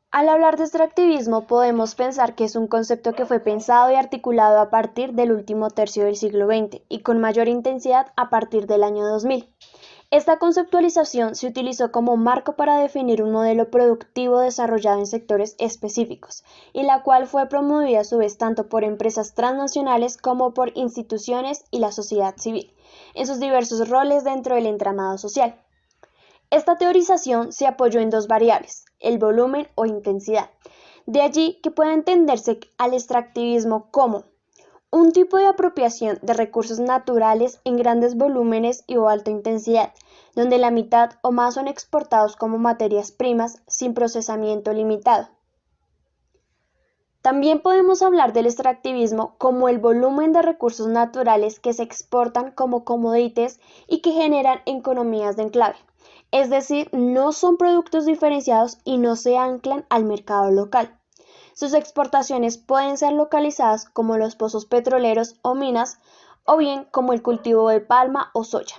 Al hablar de extractivismo podemos pensar que es un concepto que fue pensado y articulado a partir del último tercio del siglo XX y con mayor intensidad a partir del año 2000. Esta conceptualización se utilizó como marco para definir un modelo productivo desarrollado en sectores específicos, y la cual fue promovida a su vez tanto por empresas transnacionales como por instituciones y la sociedad civil, en sus diversos roles dentro del entramado social. Esta teorización se apoyó en dos variables, el volumen o intensidad. De allí que pueda entenderse al extractivismo como un tipo de apropiación de recursos naturales en grandes volúmenes y o alta intensidad, donde la mitad o más son exportados como materias primas sin procesamiento limitado. También podemos hablar del extractivismo como el volumen de recursos naturales que se exportan como commodities y que generan economías de enclave, es decir, no son productos diferenciados y no se anclan al mercado local. Sus exportaciones pueden ser localizadas como los pozos petroleros o minas, o bien como el cultivo de palma o soya.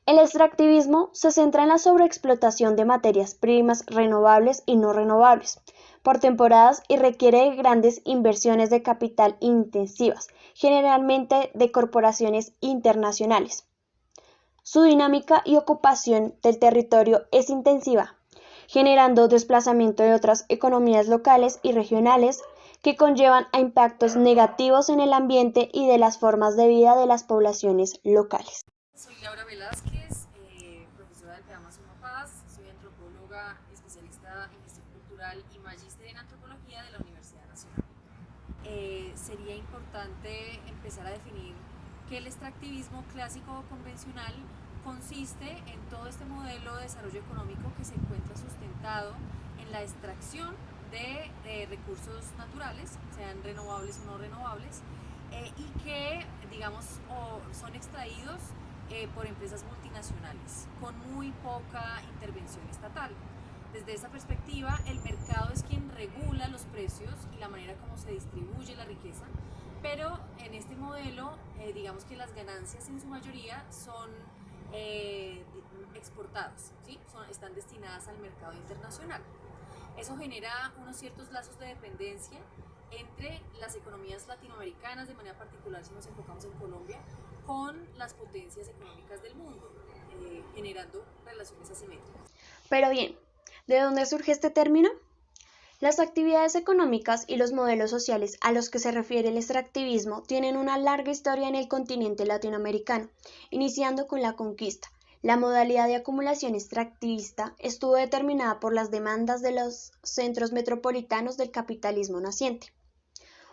El extractivismo se centra en la sobreexplotación de materias primas renovables y no renovables por temporadas y requiere de grandes inversiones de capital intensivas, generalmente de corporaciones internacionales. Su dinámica y ocupación del territorio es intensiva, generando desplazamiento de otras economías locales y regionales que conllevan a impactos negativos en el ambiente y de las formas de vida de las poblaciones locales. Soy Laura Velázquez, profesora del programa Suma Paz, soy antropóloga, especialista en gestión cultural y magíster en antropología de la Universidad Nacional. Sería importante empezar a definir que el extractivismo clásico o convencional consiste en todo este modelo de desarrollo económico que se encuentra sustentado en la extracción de recursos naturales, sean renovables o no renovables, y que, digamos, son extraídos por empresas multinacionales con muy poca intervención estatal. Desde esa perspectiva, el mercado es quien regula los precios y la manera como se distribuye la riqueza, pero en este modelo, digamos que las ganancias en su mayoría son eh, exportadas, ¿sí? Están destinadas al mercado internacional. Eso genera unos ciertos lazos de dependencia entre las economías latinoamericanas, de manera particular si nos enfocamos en Colombia, con las potencias económicas del mundo, generando relaciones asimétricas. Pero bien, ¿de dónde surge este término? Las actividades económicas y los modelos sociales a los que se refiere el extractivismo tienen una larga historia en el continente latinoamericano, iniciando con la conquista. La modalidad de acumulación extractivista estuvo determinada por las demandas de los centros metropolitanos del capitalismo naciente.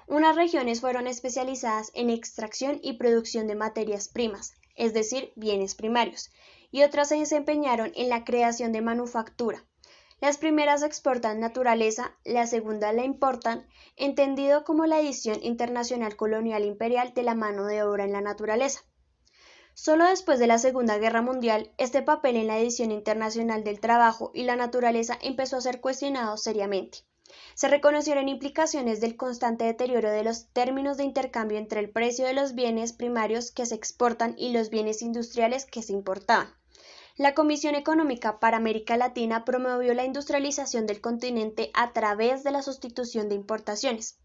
Unas regiones fueron especializadas en extracción y producción de materias primas, es decir, bienes primarios, y otras se desempeñaron en la creación de manufactura. Las primeras exportan naturaleza, la segunda la importan, entendido como la edición internacional colonial imperial de la mano de obra en la naturaleza. Solo después de la Segunda Guerra Mundial, este papel en la edición internacional del trabajo y la naturaleza empezó a ser cuestionado seriamente. Se reconocieron implicaciones del constante deterioro de los términos de intercambio entre el precio de los bienes primarios que se exportan y los bienes industriales que se importaban. La Comisión Económica para América Latina promovió la industrialización del continente a través de la sustitución de importaciones.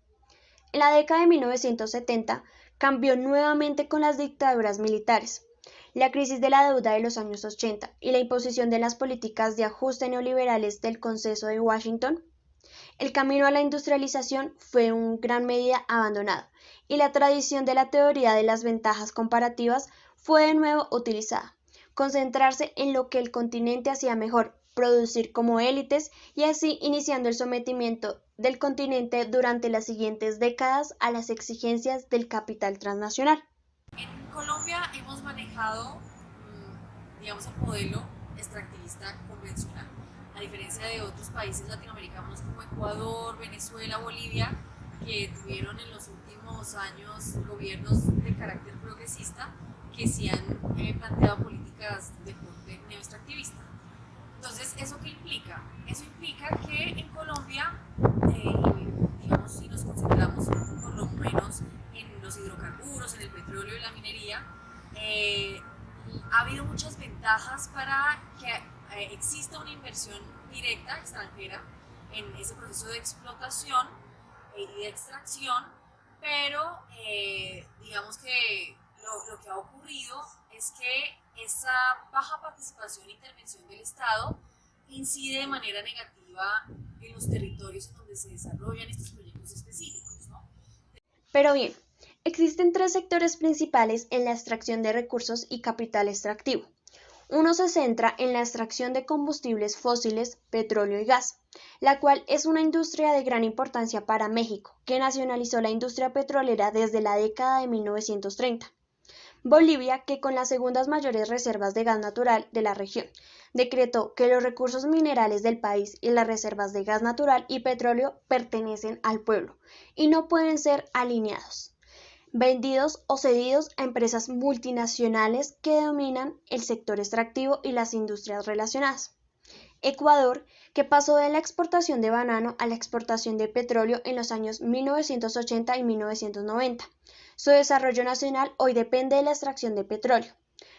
En la década de 1970 cambió nuevamente con las dictaduras militares, la crisis de la deuda de los años 80 y la imposición de las políticas de ajuste neoliberales del Consenso de Washington. El camino a la industrialización fue en gran medida abandonado y la tradición de la teoría de las ventajas comparativas fue de nuevo utilizada. Concentrarse en lo que el continente hacía mejor, producir como élites y así iniciando el sometimiento del continente durante las siguientes décadas a las exigencias del capital transnacional. En Colombia hemos manejado, digamos, el modelo extractivista convencional. A diferencia de otros países latinoamericanos como Ecuador, Venezuela, Bolivia, que tuvieron en los últimos años gobiernos de carácter progresista que sí han planteado políticas de corte neoextractivista. Entonces, ¿eso qué implica? Eso implica que en Colombia, digamos, si nos concentramos por lo menos en los hidrocarburos, en el petróleo y la minería, eh, ha habido muchas ventajas para que exista una inversión directa extranjera en ese proceso de explotación y de extracción, pero digamos que lo que ha ocurrido es que esa baja participación e intervención del Estado incide de manera negativa en los territorios en donde se desarrollan estos proyectos específicos, ¿no? Pero bien, existen tres sectores principales en la extracción de recursos y capital extractivo. Uno se centra en la extracción de combustibles fósiles, petróleo y gas, la cual es una industria de gran importancia para México, que nacionalizó la industria petrolera desde la década de 1930. Bolivia, que con las segundas mayores reservas de gas natural de la región, decretó que los recursos minerales del país y las reservas de gas natural y petróleo pertenecen al pueblo y no pueden ser alineados, vendidos o cedidos a empresas multinacionales que dominan el sector extractivo y las industrias relacionadas. Ecuador, que pasó de la exportación de banano a la exportación de petróleo en los años 1980 y 1990. Su desarrollo nacional hoy depende de la extracción de petróleo.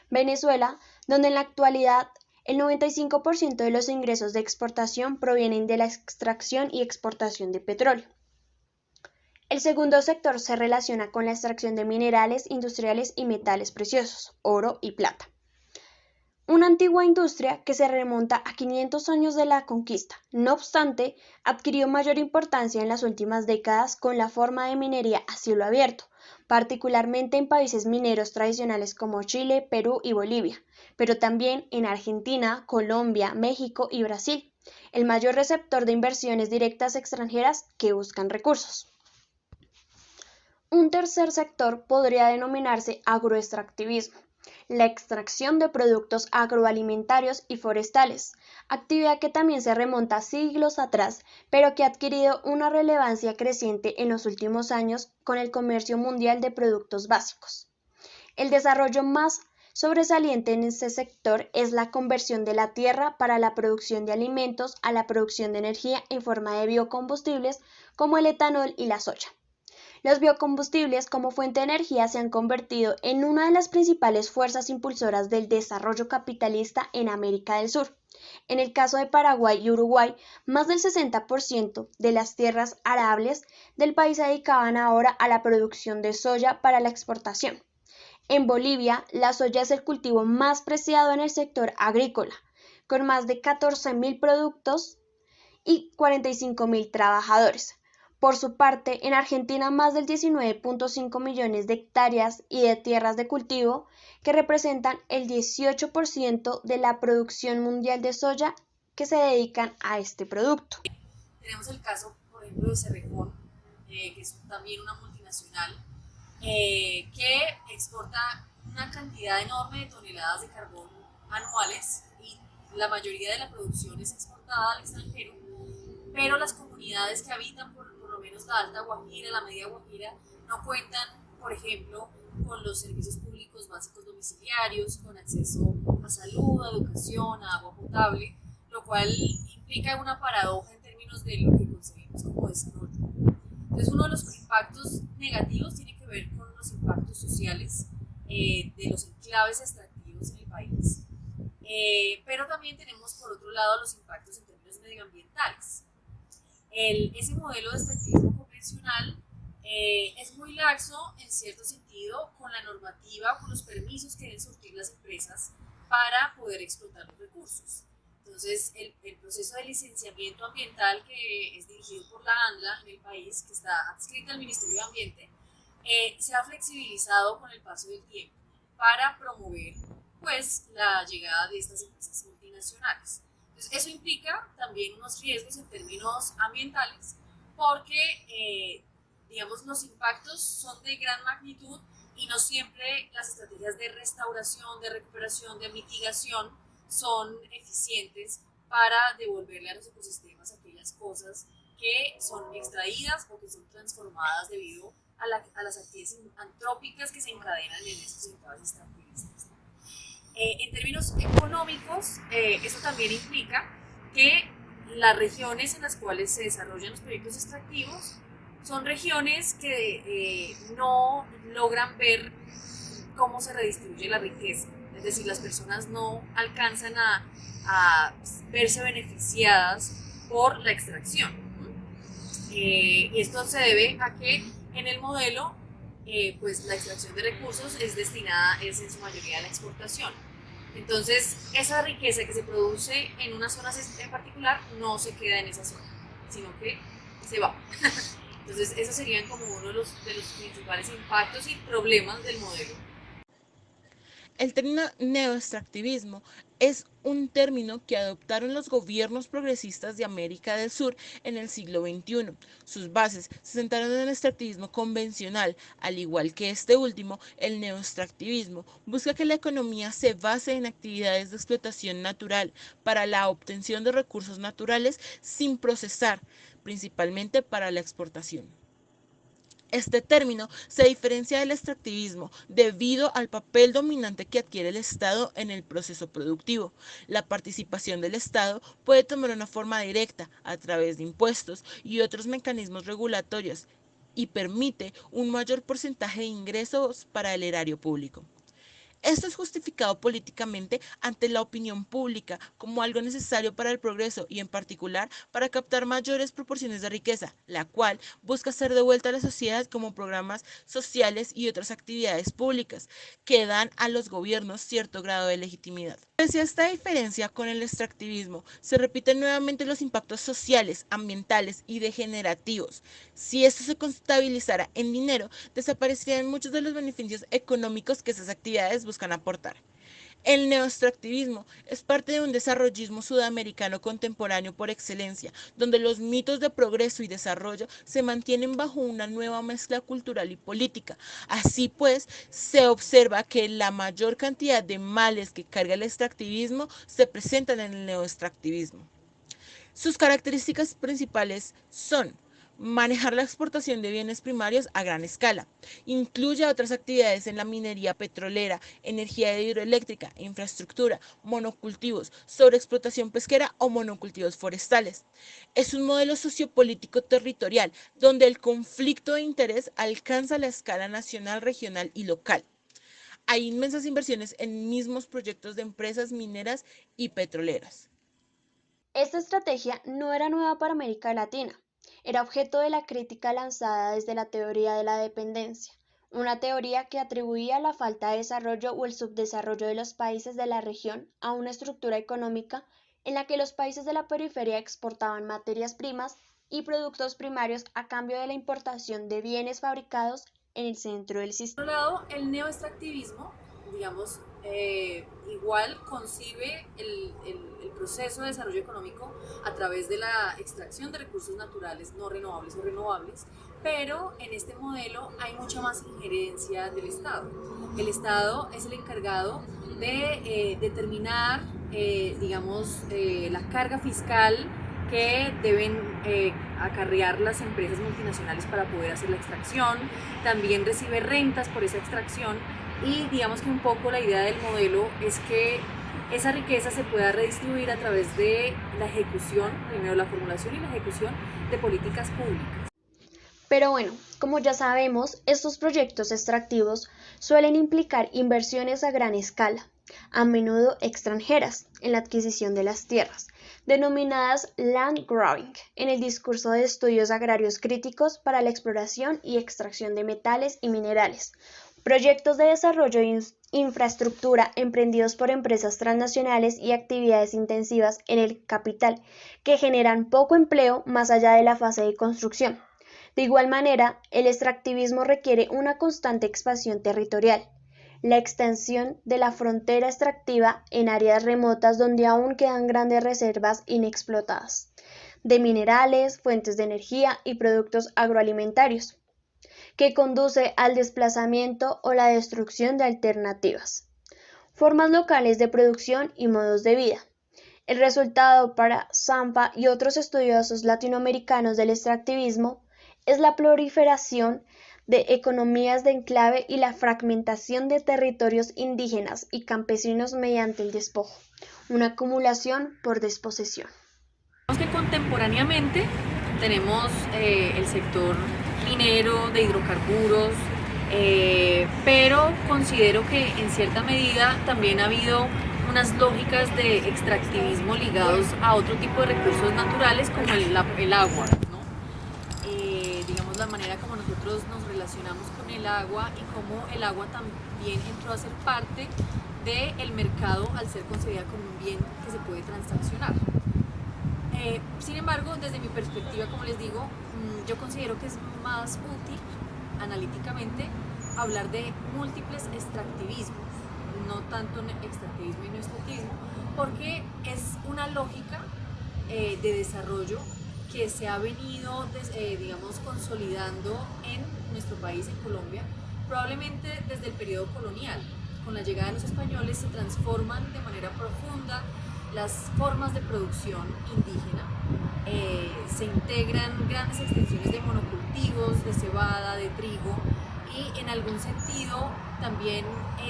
Venezuela, donde en la actualidad el 95% de los ingresos de exportación provienen de la extracción y exportación de petróleo. El segundo sector se relaciona con la extracción de minerales industriales y metales preciosos, oro y plata. Una antigua industria que se remonta a 500 años de la conquista. No obstante, adquirió mayor importancia en las últimas décadas con la forma de minería a cielo abierto, particularmente en países mineros tradicionales como Chile, Perú y Bolivia, pero también en Argentina, Colombia, México y Brasil, el mayor receptor de inversiones directas extranjeras que buscan recursos. Un tercer sector podría denominarse agroextractivismo, la extracción de productos agroalimentarios y forestales, actividad que también se remonta siglos atrás, pero que ha adquirido una relevancia creciente en los últimos años con el comercio mundial de productos básicos. El desarrollo más sobresaliente en este sector es la conversión de la tierra para la producción de alimentos a la producción de energía en forma de biocombustibles como el etanol y la soya. Los biocombustibles como fuente de energía se han convertido en una de las principales fuerzas impulsoras del desarrollo capitalista en América del Sur. En el caso de Paraguay y Uruguay, más del 60% de las tierras arables del país se dedicaban ahora a la producción de soya para la exportación. En Bolivia, la soya es el cultivo más preciado en el sector agrícola, con más de 14.000 productos y 45.000 trabajadores. Por su parte, en Argentina más del 19.5 millones de hectáreas y de tierras de cultivo que representan el 18% de la producción mundial de soya que se dedican a este producto. Tenemos el caso, por ejemplo, de Cerrejón, que es también una multinacional, que exporta una cantidad enorme de toneladas de carbón anuales y la mayoría de la producción es exportada al extranjero, pero las comunidades que habitan por lo menos la Alta Guajira, la Media Guajira, no cuentan, por ejemplo, con los servicios públicos básicos domiciliarios, con acceso a salud, a educación, a agua potable, lo cual implica una paradoja en términos de lo que concebimos como desarrollo. Entonces, uno de los impactos negativos tiene que ver con los impactos sociales de los enclaves extractivos en el país, pero también tenemos por otro lado los impactos en términos medioambientales. Ese modelo de extractivismo convencional es muy laxo en cierto sentido con la normativa, con los permisos que deben surtir las empresas para poder explotar los recursos. Entonces, el proceso de licenciamiento ambiental que es dirigido por la ANLA en el país, que está adscrita al Ministerio de Ambiente, se ha flexibilizado con el paso del tiempo para promover pues, la llegada de estas empresas multinacionales. Entonces, eso implica también unos riesgos en términos ambientales porque, digamos, los impactos son de gran magnitud y no siempre las estrategias de restauración, de recuperación, de mitigación son eficientes para devolverle a los ecosistemas aquellas cosas que son extraídas o que son transformadas debido a las actividades antrópicas que se encadenan en esos enclaves extractivistas. En términos económicos, eso también implica que las regiones en las cuales se desarrollan los proyectos extractivos son regiones que no logran ver cómo se redistribuye la riqueza. Es decir, las personas no alcanzan a verse beneficiadas por la extracción. Y esto se debe a que en el modelo pues la extracción de recursos es en su mayoría a la exportación. Entonces, esa riqueza que se produce en una zona en particular no se queda en esa zona, sino que se va. Entonces, esos serían como uno de los principales impactos y problemas del modelo. El término neoextractivismo es un término que adoptaron los gobiernos progresistas de América del Sur en el siglo XXI. Sus bases se sentaron en el extractivismo convencional, al igual que este último, el neoextractivismo busca que la economía se base en actividades de explotación natural para la obtención de recursos naturales sin procesar, principalmente para la exportación. Este término se diferencia del extractivismo debido al papel dominante que adquiere el Estado en el proceso productivo. La participación del Estado puede tomar una forma directa a través de impuestos y otros mecanismos regulatorios y permite un mayor porcentaje de ingresos para el erario público. Esto es justificado políticamente ante la opinión pública como algo necesario para el progreso y en particular para captar mayores proporciones de riqueza, la cual busca ser devuelta a la sociedad como programas sociales y otras actividades públicas que dan a los gobiernos cierto grado de legitimidad. Pese a esta diferencia con el extractivismo, se repiten nuevamente los impactos sociales, ambientales y degenerativos. Si esto se contabilizara en dinero, desaparecerían muchos de los beneficios económicos que esas actividades buscan aportar. El neoextractivismo es parte de un desarrollismo sudamericano contemporáneo por excelencia, donde los mitos de progreso y desarrollo se mantienen bajo una nueva mezcla cultural y política. Así pues, se observa que la mayor cantidad de males que carga el extractivismo se presentan en el neoextractivismo. Sus características principales son manejar la exportación de bienes primarios a gran escala. Incluye otras actividades en la minería petrolera, energía hidroeléctrica, infraestructura, monocultivos, sobreexplotación pesquera o monocultivos forestales. Es un modelo sociopolítico territorial donde el conflicto de interés alcanza la escala nacional, regional y local. Hay inmensas inversiones en mismos proyectos de empresas mineras y petroleras. Esta estrategia no era nueva para América Latina, era objeto de la crítica lanzada desde la teoría de la dependencia, una teoría que atribuía la falta de desarrollo o el subdesarrollo de los países de la región a una estructura económica en la que los países de la periferia exportaban materias primas y productos primarios a cambio de la importación de bienes fabricados en el centro del sistema. Por otro lado, el neoextractivismo, digamos, igual concibe el proceso de desarrollo económico a través de la extracción de recursos naturales no renovables o renovables, pero en este modelo hay mucha más injerencia del Estado. El Estado es el encargado de determinar, digamos, la carga fiscal que deben acarrear las empresas multinacionales para poder hacer la extracción, también recibe rentas por esa extracción y digamos que un poco la idea del modelo es que esa riqueza se pueda redistribuir a través de la ejecución, primero la formulación y la ejecución de políticas públicas. Pero bueno, como ya sabemos, estos proyectos extractivos suelen implicar inversiones a gran escala, a menudo extranjeras, en la adquisición de las tierras, denominadas land grabbing, en el discurso de estudios agrarios críticos para la exploración y extracción de metales y minerales, proyectos de desarrollo de infraestructura emprendidos por empresas transnacionales y actividades intensivas en el capital, que generan poco empleo más allá de la fase de construcción. De igual manera, el extractivismo requiere una constante expansión territorial, la extensión de la frontera extractiva en áreas remotas donde aún quedan grandes reservas inexplotadas, de minerales, fuentes de energía y productos agroalimentarios, que conduce al desplazamiento o la destrucción de alternativas, formas locales de producción y modos de vida. El resultado para Zampa y otros estudiosos latinoamericanos del extractivismo es la proliferación de economías de enclave y la fragmentación de territorios indígenas y campesinos mediante el despojo, una acumulación por desposesión. Que contemporáneamente tenemos el sector minero, de hidrocarburos, pero considero que en cierta medida también ha habido unas lógicas de extractivismo ligados a otro tipo de recursos naturales como el agua, ¿no? Digamos la manera como nosotros nos relacionamos con el agua y cómo el agua también entró a ser parte del mercado al ser concebida como un bien que se puede transaccionar. Sin embargo, desde mi perspectiva, como les digo, yo considero que es más útil analíticamente hablar de múltiples extractivismos, no tanto extractivismo y no extractivismo, porque es una lógica de desarrollo que se ha venido, digamos, consolidando en nuestro país, en Colombia, probablemente desde el periodo colonial. Con la llegada de los españoles se transforman de manera profunda las formas de producción indígena, se integran grandes extensiones de monocultivos, de cebada, de trigo, y en algún sentido también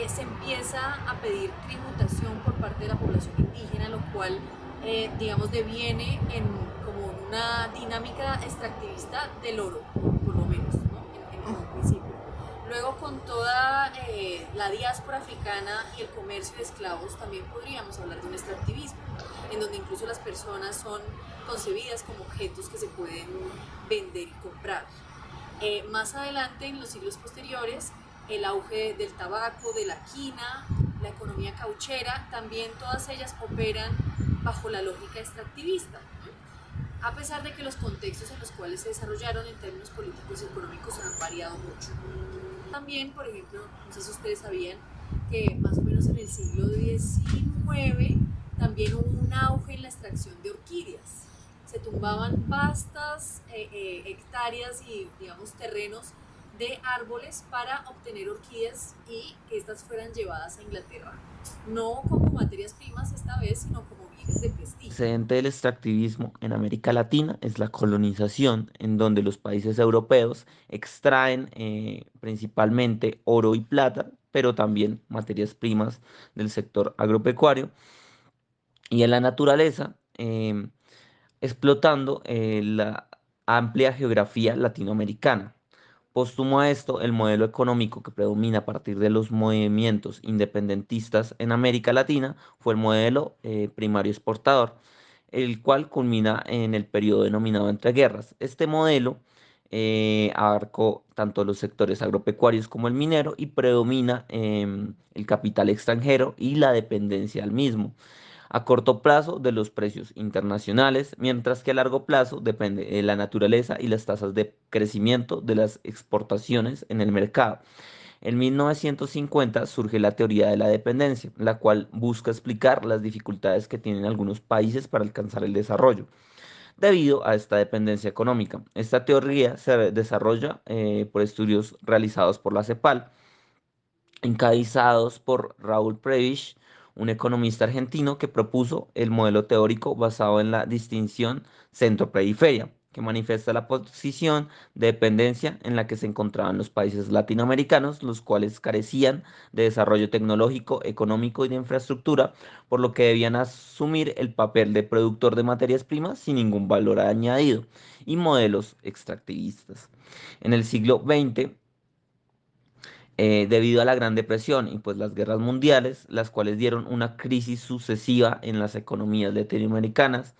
se empieza a pedir tributación por parte de la población indígena, lo cual digamos deviene en como una dinámica extractivista del oro, por lo menos, ¿no? En un principio. Luego, con toda la diáspora africana y el comercio de esclavos, también podríamos hablar de un extractivismo, en donde incluso las personas son concebidas como objetos que se pueden vender y comprar. Más adelante, en los siglos posteriores, el auge del tabaco, de la quina, la economía cauchera, también todas ellas operan bajo la lógica extractivista, a pesar de que los contextos en los cuales se desarrollaron en términos políticos y económicos han variado mucho. También, por ejemplo, no sé si ustedes sabían que más o menos en el siglo XIX también hubo un auge en la extracción de orquídeas. Se tumbaban vastas hectáreas y, digamos, terrenos de árboles para obtener orquídeas y que estas fueran llevadas a Inglaterra, no como materias primas esta vez, sino como bienes de prestigio. Antecedente del extractivismo en América Latina es la colonización, en donde los países europeos extraen principalmente oro y plata, pero también materias primas del sector agropecuario y en la naturaleza, explotando la amplia geografía latinoamericana. Póstumo a esto, el modelo económico que predomina a partir de los movimientos independentistas en América Latina fue el modelo primario exportador, el cual culmina en el periodo denominado entreguerras. Este modelo abarcó tanto los sectores agropecuarios como el minero y predomina el capital extranjero y la dependencia al mismo a corto plazo de los precios internacionales, mientras que a largo plazo depende de la naturaleza y las tasas de crecimiento de las exportaciones en el mercado. En 1950 surge la teoría de la dependencia, la cual busca explicar las dificultades que tienen algunos países para alcanzar el desarrollo debido a esta dependencia económica. Esta teoría se desarrolla por estudios realizados por la CEPAL encabezados por Raúl Prebisch, un economista argentino que propuso el modelo teórico basado en la distinción centro-periferia, que manifiesta la posición de dependencia en la que se encontraban los países latinoamericanos, los cuales carecían de desarrollo tecnológico, económico y de infraestructura, por lo que debían asumir el papel de productor de materias primas sin ningún valor añadido, y modelos extractivistas. En el siglo XX, debido a la Gran Depresión y pues las guerras mundiales, las cuales dieron una crisis sucesiva en las economías latinoamericanas,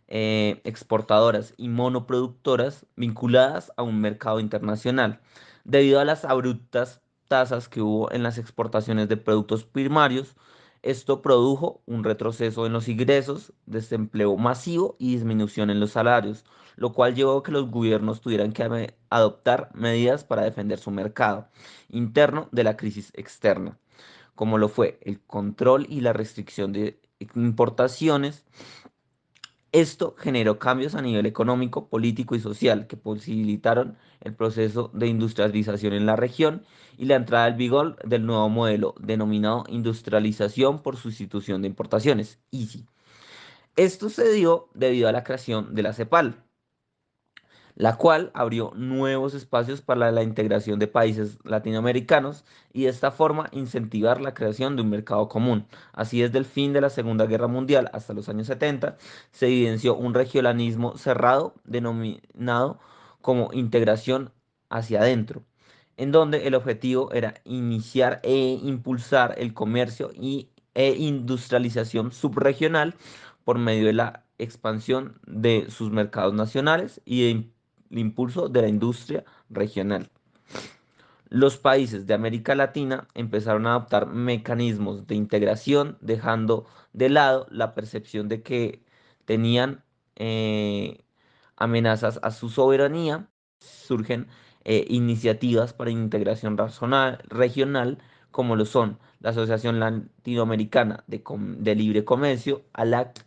exportadoras y monoproductoras vinculadas a un mercado internacional, debido a las abruptas tasas que hubo en las exportaciones de productos primarios. Esto produjo un retroceso en los ingresos, desempleo masivo y disminución en los salarios, lo cual llevó a que los gobiernos tuvieran que adoptar medidas para defender su mercado interno de la crisis externa, como lo fue el control y la restricción de importaciones. Esto generó cambios a nivel económico, político y social que posibilitaron el proceso de industrialización en la región y la entrada al vigor del nuevo modelo denominado industrialización por sustitución de importaciones, ISI. Esto se dio debido a la creación de la CEPAL, la cual abrió nuevos espacios para la integración de países latinoamericanos y de esta forma incentivar la creación de un mercado común. Así desde el fin de la Segunda Guerra Mundial hasta los años 70 se evidenció un regionalismo cerrado denominado como integración hacia adentro, en donde el objetivo era iniciar e impulsar el comercio y e industrialización subregional por medio de la expansión de sus mercados nacionales y el impulso de la industria regional. Los países de América Latina empezaron a adoptar mecanismos de integración, dejando de lado la percepción de que tenían eh, amenazas a su soberanía. Surgen iniciativas para integración regional, como lo son la Asociación Latinoamericana de Libre Comercio, ALAC,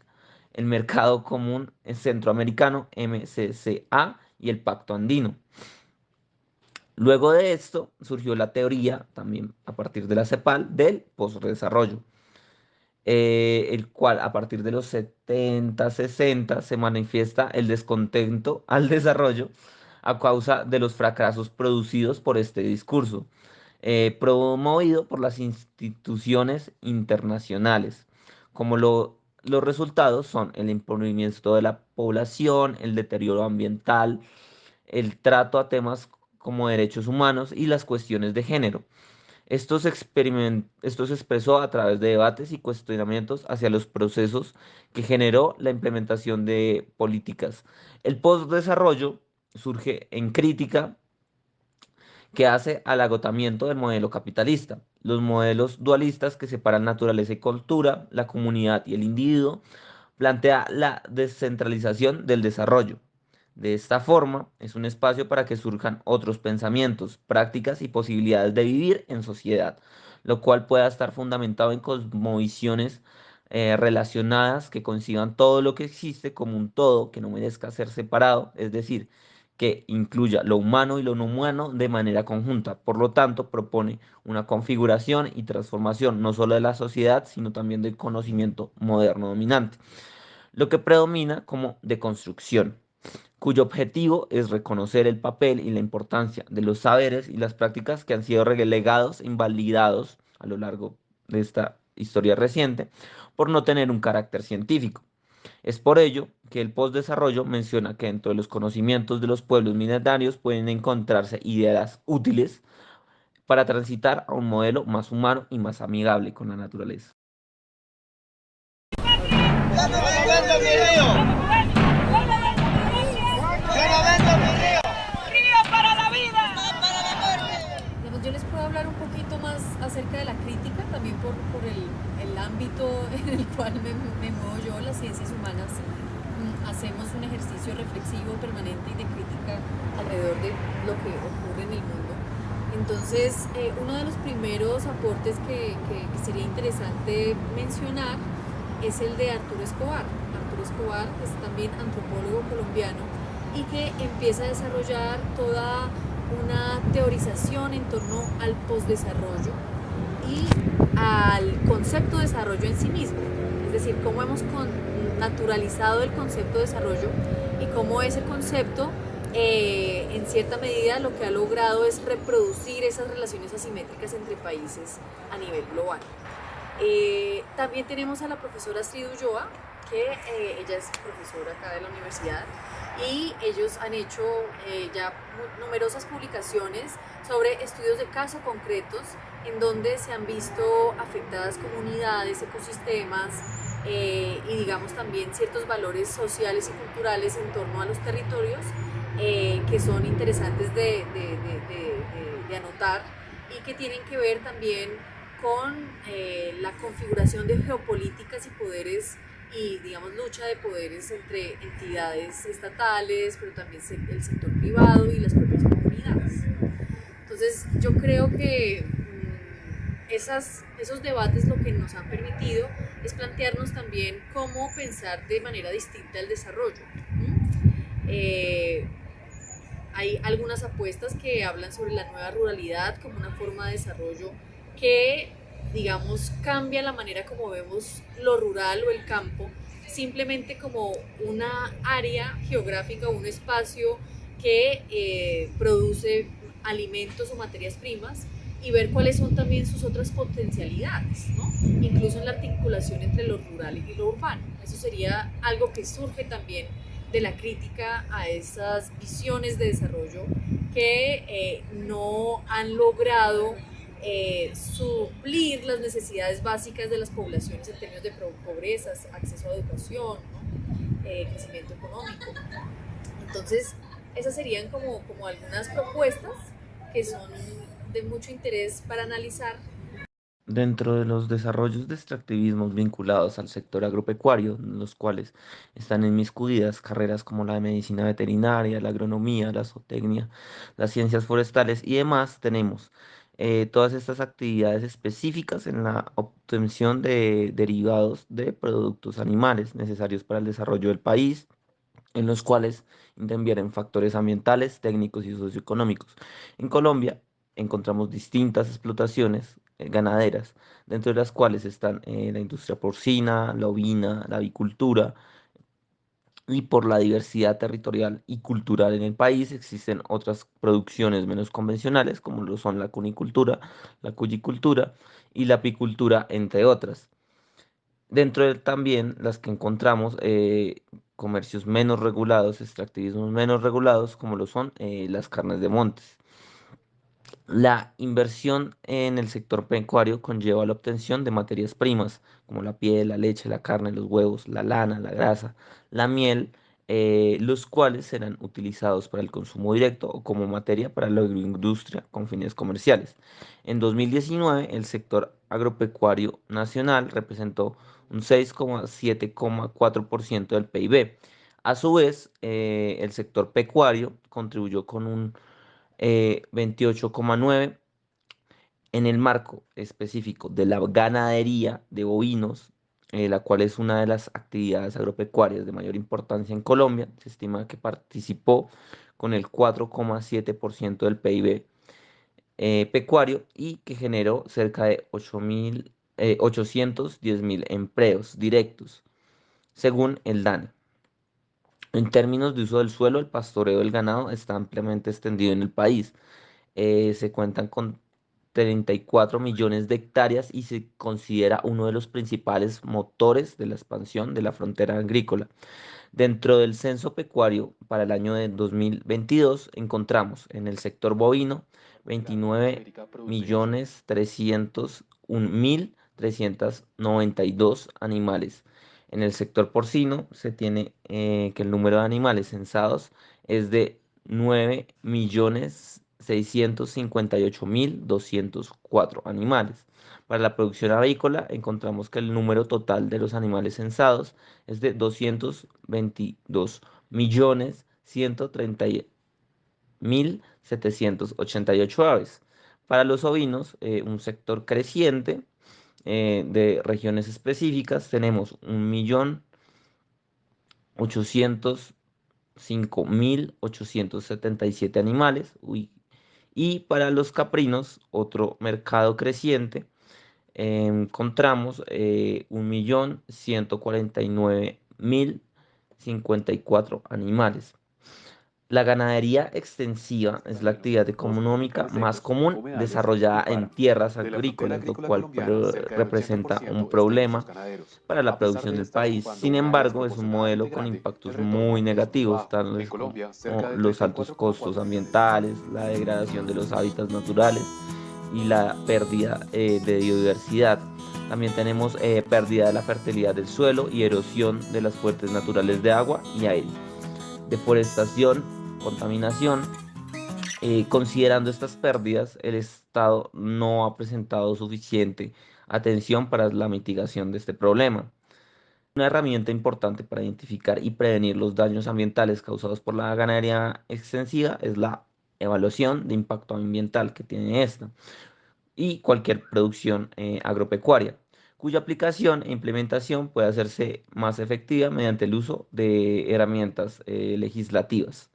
el Mercado Común Centroamericano, MCCA, y el Pacto Andino. Luego de esto surgió la teoría, también a partir de la CEPAL, del postdesarrollo, el cual a partir de los 70, 60 se manifiesta el descontento al desarrollo a causa de los fracasos producidos por este discurso, promovido por las instituciones internacionales. Los resultados son el empobrecimiento de la población, el deterioro ambiental, el trato a temas como derechos humanos y las cuestiones de género. Esto se expresó a través de debates y cuestionamientos hacia los procesos que generó la implementación de políticas. El postdesarrollo surge en crítica que hace al agotamiento del modelo capitalista. Los modelos dualistas que separan naturaleza y cultura, la comunidad y el individuo, plantea la descentralización del desarrollo. De esta forma, es un espacio para que surjan otros pensamientos, prácticas y posibilidades de vivir en sociedad, lo cual pueda estar fundamentado en cosmovisiones relacionadas que conciban todo lo que existe como un todo que no merezca ser separado, es decir, que incluya lo humano y lo no humano de manera conjunta. Por lo tanto, propone una configuración y transformación no solo de la sociedad, sino también del conocimiento moderno dominante, lo que predomina como deconstrucción, cuyo objetivo es reconocer el papel y la importancia de los saberes y las prácticas que han sido relegados e invalidados a lo largo de esta historia reciente por no tener un carácter científico. Es por ello que el postdesarrollo menciona que dentro de los conocimientos de los pueblos milenarios pueden encontrarse ideas útiles para transitar a un modelo más humano y más amigable con la naturaleza. Yo les puedo hablar un poquito más acerca de la crítica, también por el ámbito en el cual me muevo yo, las ciencias humanas. Hacemos un ejercicio reflexivo permanente y de crítica alrededor de lo que ocurre en el mundo. Entonces, uno de los primeros aportes que sería interesante mencionar es el de Arturo Escobar. Arturo Escobar es también antropólogo colombiano y que empieza a desarrollar toda una teorización en torno al postdesarrollo y al concepto de desarrollo en sí mismo, es decir, cómo hemos naturalizado el concepto de desarrollo y cómo ese concepto en cierta medida lo que ha logrado es reproducir esas relaciones asimétricas entre países a nivel global. También tenemos a la profesora Astrid Ulloa, que ella es profesora acá de la universidad, y ellos han hecho ya numerosas publicaciones sobre estudios de caso concretos en donde se han visto afectadas comunidades, ecosistemas y digamos también ciertos valores sociales y culturales en torno a los territorios que son interesantes de anotar y que tienen que ver también con la configuración de geopolíticas y poderes y digamos lucha de poderes entre entidades estatales, pero también el sector privado y las propias comunidades. Entonces yo creo que esos debates lo que nos han permitido es plantearnos también cómo pensar de manera distinta el desarrollo. Hay algunas apuestas que hablan sobre la nueva ruralidad como una forma de desarrollo que, digamos, cambia la manera como vemos lo rural o el campo, simplemente como una área geográfica, un espacio que produce alimentos o materias primas y ver cuáles son también sus otras potencialidades, ¿no? Incluso en la articulación entre lo rural y lo urbano. Eso sería algo que surge también de la crítica a esas visiones de desarrollo que no han logrado suplir las necesidades básicas de las poblaciones en términos de pobreza, acceso a educación, ¿no? Crecimiento económico. Entonces, esas serían como algunas propuestas que son de mucho interés para analizar. Dentro de los desarrollos de extractivismos vinculados al sector agropecuario, en los cuales están inmiscuidas carreras como la de medicina veterinaria, la agronomía, la zootecnia, las ciencias forestales y demás, tenemos todas estas actividades específicas en la obtención de derivados de productos animales necesarios para el desarrollo del país, en los cuales intervienen factores ambientales, técnicos y socioeconómicos. En Colombia encontramos distintas explotaciones ganaderas, dentro de las cuales están la industria porcina, la ovina, la avicultura, y por la diversidad territorial y cultural en el país existen otras producciones menos convencionales, como lo son la cunicultura, la cuyicultura y la apicultura, entre otras. Dentro de también las que encontramos comercios menos regulados, extractivismos menos regulados, como lo son las carnes de montes. La inversión en el sector pecuario conlleva la obtención de materias primas, como la piel, la leche, la carne, los huevos, la lana, la grasa, la miel, los cuales serán utilizados para el consumo directo o como materia para la agroindustria con fines comerciales. En 2019, el sector agropecuario nacional representó un 6,4% del PIB. A su vez, el sector pecuario contribuyó con un 28,9 en el marco específico de la ganadería de bovinos, la cual es una de las actividades agropecuarias de mayor importancia en Colombia. Se estima que participó con el 4,7% del PIB pecuario y que generó cerca de 810.000 empleos directos, según el DANE. En términos de uso del suelo, el pastoreo del ganado está ampliamente extendido en el país. Se cuentan con 34 millones de hectáreas y se considera uno de los principales motores de la expansión de la frontera agrícola. Dentro del censo pecuario para el año de 2022 encontramos en el sector bovino 29.301.392 animales. En el sector porcino se tiene que el número de animales censados es de 9.658.204 animales. Para la producción avícola encontramos que el número total de los animales censados es de 222.130.788 aves. Para los ovinos, un sector creciente de regiones específicas, tenemos 1.805.877 animales. Y para los caprinos, otro mercado creciente, encontramos 1.149.054 animales. La ganadería extensiva es la actividad económica más común desarrollada en tierras agrícolas, lo cual representa un problema para la producción del país. Sin embargo, es un modelo con impactos muy negativos, tales como los altos costos ambientales, la degradación de los hábitats naturales y la pérdida de biodiversidad. También tenemos pérdida de la fertilidad del suelo y erosión de las fuentes naturales de agua y aire. Deforestación, contaminación. Considerando estas pérdidas, el Estado no ha presentado suficiente atención para la mitigación de este problema. Una herramienta importante para identificar y prevenir los daños ambientales causados por la ganadería extensiva es la evaluación de impacto ambiental que tiene esta y cualquier producción agropecuaria, cuya aplicación e implementación puede hacerse más efectiva mediante el uso de herramientas legislativas.